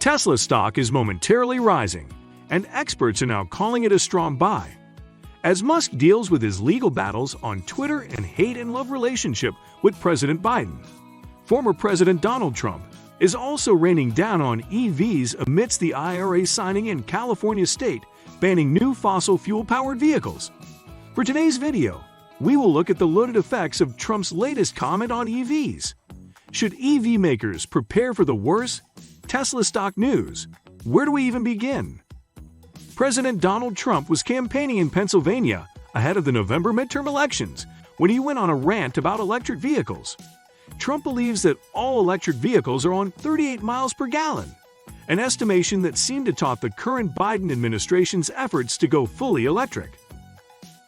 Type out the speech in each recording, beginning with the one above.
Tesla stock is momentarily rising, and experts are now calling it a strong buy. As Musk deals with his legal battles on Twitter and hate and love relationship with President Biden, former President Donald Trump is also raining down on EVs amidst the IRA signing in California state banning new fossil fuel-powered vehicles. For today's video, we will look at the loaded effects of Trump's latest comment on EVs. Should EV makers prepare for the worst? Tesla stock news. Where do we even begin? President Donald Trump was campaigning in Pennsylvania ahead of the November midterm elections when he went on a rant about electric vehicles. Trump believes that all electric vehicles are on 38 miles per gallon, an estimation that seemed to top the current Biden administration's efforts to go fully electric.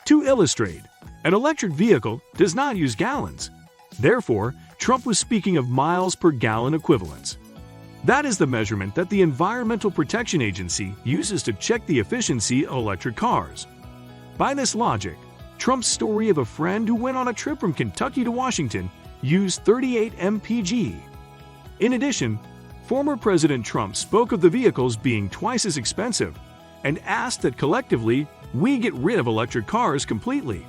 To illustrate, an electric vehicle does not use gallons. Therefore, Trump was speaking of miles per gallon equivalents. That is the measurement that the Environmental Protection Agency uses to check the efficiency of electric cars. By this logic, Trump's story of a friend who went on a trip from Kentucky to Washington used 38 mpg. In addition, former President Trump spoke of the vehicles being twice as expensive and asked that collectively we get rid of electric cars completely.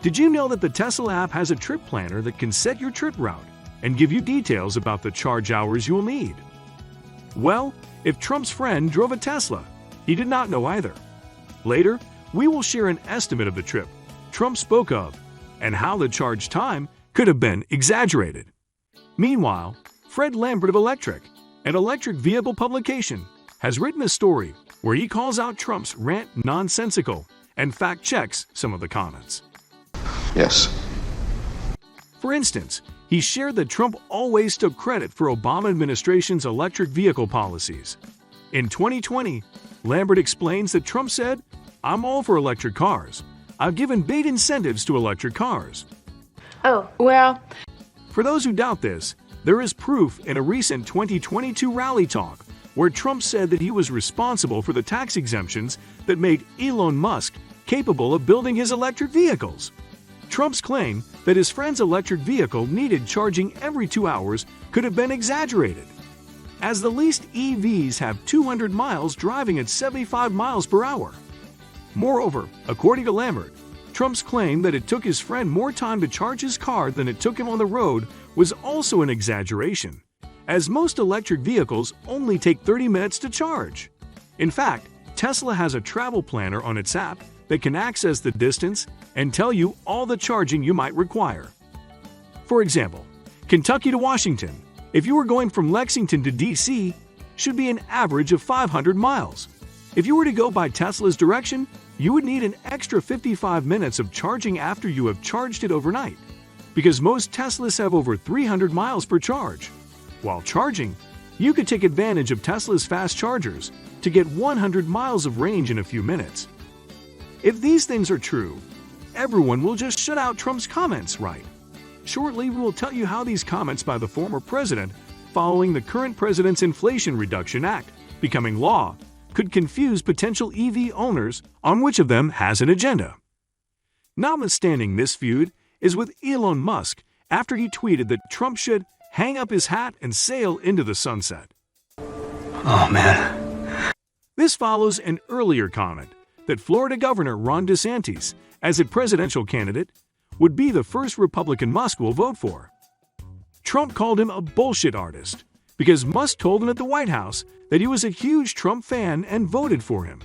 Did you know that the Tesla app has a trip planner that can set your trip route and give you details about the charge hours you'll need? Well, if Trump's friend drove a Tesla, he did not know either. Later, we will share an estimate of the trip Trump spoke of and how the charge time could have been exaggerated. Meanwhile, Lambert of Electric, an electric vehicle publication, has written a story where he calls out Trump's rant nonsensical and fact-checks some of the comments. Yes. For instance, he shared that Trump always took credit for Obama administration's electric vehicle policies. In 2020, Lambert explains that Trump said, "I'm all for electric cars. I've given big incentives to electric cars." Oh, well. For those who doubt this, there is proof in a recent 2022 rally talk where Trump said that he was responsible for the tax exemptions that made Elon Musk capable of building his electric vehicles. Trump's claim that his friend's electric vehicle needed charging every 2 hours could have been exaggerated, as the leased EVs have 200 miles driving at 75 miles per hour. Moreover, according to Lambert, Trump's claim that it took his friend more time to charge his car than it took him on the road was also an exaggeration, as most electric vehicles only take 30 minutes to charge. In fact, Tesla has a travel planner on its app that can access the distance and tell you all the charging you might require. For example, Kentucky to Washington, if you were going from Lexington to DC, should be an average of 500 miles. If you were to go by Tesla's direction, you would need an extra 55 minutes of charging after you have charged it overnight, because most Teslas have over 300 miles per charge. While charging, you could take advantage of Tesla's fast chargers to get 100 miles of range in a few minutes. If these things are true, everyone will just shut out Trump's comments, right? Shortly, we will tell you how these comments by the former president, following the current president's Inflation Reduction Act becoming law, could confuse potential EV owners on which of them has an agenda. Notwithstanding this feud is with Elon Musk after he tweeted that Trump should hang up his hat and sail into the sunset. Oh, man. This follows an earlier comment that Florida Governor Ron DeSantis, as a presidential candidate, would be the first Republican Musk will vote for. Trump called him a bullshit artist because Musk told him at the White House that he was a huge Trump fan and voted for him.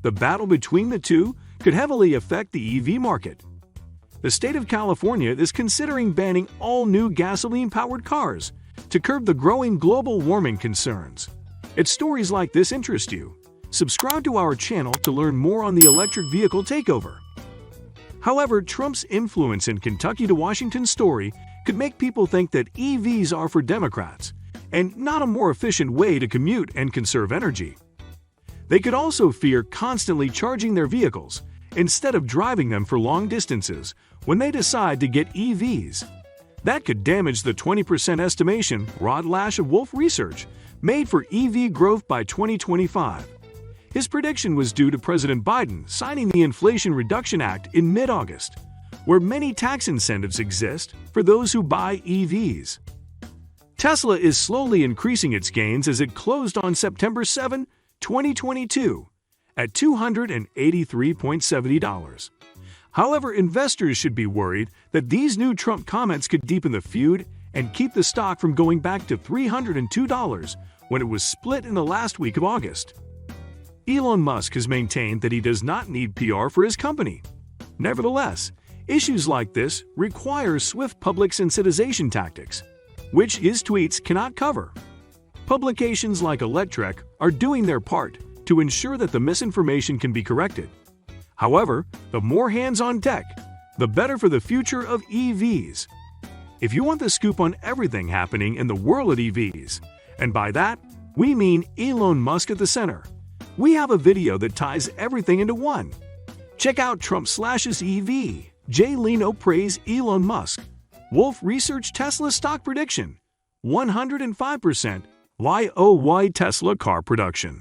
The battle between the two could heavily affect the EV market. The state of California is considering banning all new gasoline-powered cars to curb the growing global warming concerns. If stories like this interest you, subscribe to our channel to learn more on the electric vehicle takeover. However, Trump's influence in Kentucky to Washington story could make people think that EVs are for Democrats and not a more efficient way to commute and conserve energy. They could also fear constantly charging their vehicles instead of driving them for long distances when they decide to get EVs. That could damage the 20% estimation Rod Lash of Wolfe Research made for EV growth by 2025. His prediction was due to President Biden signing the Inflation Reduction Act in mid-August, where many tax incentives exist for those who buy EVs. Tesla is slowly increasing its gains as it closed on September 7, 2022, at $283.70. However, investors should be worried that these new Trump comments could deepen the feud and keep the stock from going back to $302 when it was split in the last week of August. Elon Musk has maintained that he does not need PR for his company. Nevertheless, issues like this require swift public sensitization tactics, which his tweets cannot cover. Publications like Electrek are doing their part to ensure that the misinformation can be corrected. However, the more hands on deck, the better for the future of EVs. If you want the scoop on everything happening in the world of EVs, and by that, we mean Elon Musk at the center, we have a video that ties everything into one. Check out Trump slashes EV, Leno praise Elon Musk, Wolfe research Tesla stock prediction, 105% YOY Tesla car production.